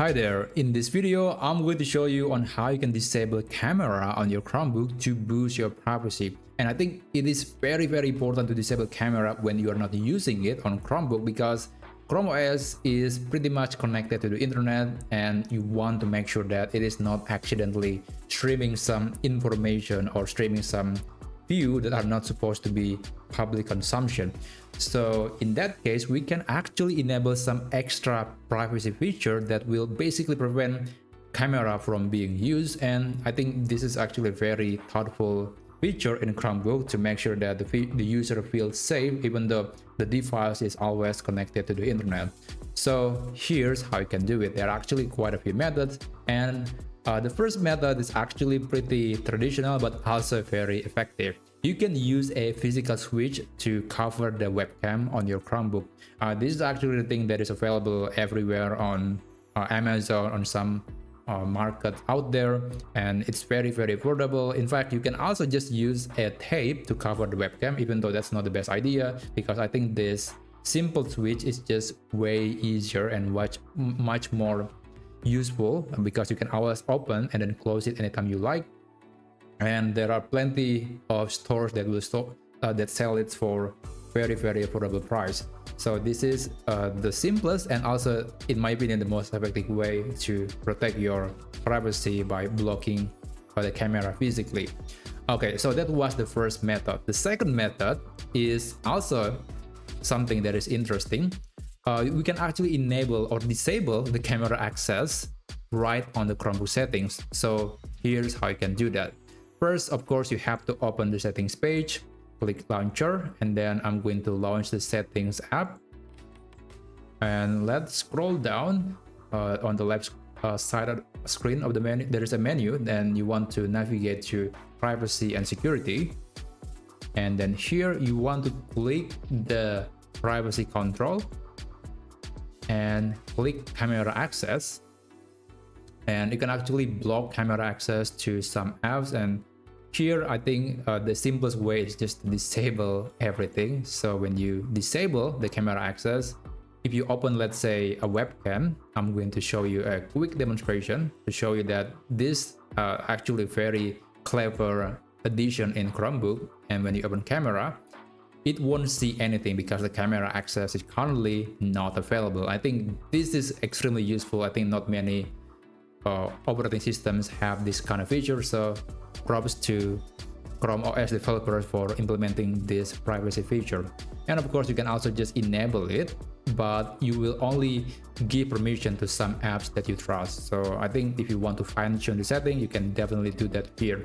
Hi there, in this video I'm going to show you on how you can disable camera on your Chromebook to boost your privacy. And I think it is very important to disable camera when you are not using it on Chromebook, because Chrome OS is pretty much connected to the internet and you want to make sure that it is not accidentally streaming some information or streaming some view that are not supposed to be public consumption. So in that case, we can actually enable some extra privacy feature that will basically prevent camera from being used. And I think this is actually a very thoughtful feature in Chromebook to make sure that the user feels safe even though the device is always connected to the internet. So here's how you can do it. There are actually quite a few methods, and the first method is actually pretty traditional but also very effective. You can use a physical switch to cover the webcam on your Chromebook. This is actually the thing that is available everywhere on Amazon, on some market out there, and it's very affordable. In fact, you can also just use a tape to cover the webcam, even though that's not the best idea, because I think this simple switch is just way easier and much more useful, because you can always open and then close it anytime you like. And there are plenty of stores that will that sell it for very affordable price. So this is the simplest and also, in my opinion, the most effective way to protect your privacy by blocking the camera physically. Okay, so that was the first method. The second method is also something that is interesting. We can actually enable or disable the camera access right on the Chromebook settings. So here's how you can do that. First, of course, you have to open the settings page, click launcher, and then I'm going to launch the settings app. And let's scroll down on the left side of the screen of the menu. There is a menu, then you want to navigate to privacy and security. And then here you want to click the privacy control and click camera access. And you can actually block camera access to some apps. And here I think the simplest way is just to disable everything. So when you disable the camera access, if you open, let's say, a webcam, I'm going to show you a quick demonstration to show you that this actually very clever addition in Chromebook. And when you open camera, it won't see anything because the camera access is currently not available. I think this is extremely useful. I think not many operating systems have this kind of feature, so props to Chrome OS developers for implementing this privacy feature. And of course, you can also just enable it, but you will only give permission to some apps that you trust. So I think if you want to fine-tune the setting, you can definitely do that here.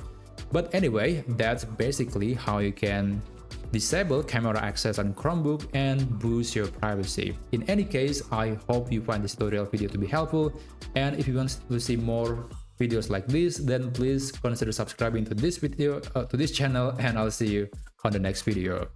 But anyway, that's basically how you can disable camera access on Chromebook and boost your privacy. In any case, I hope you find this tutorial video to be helpful, and if you want to see more videos like this, then please consider subscribing to this video, to this channel, and I'll see you on the next video.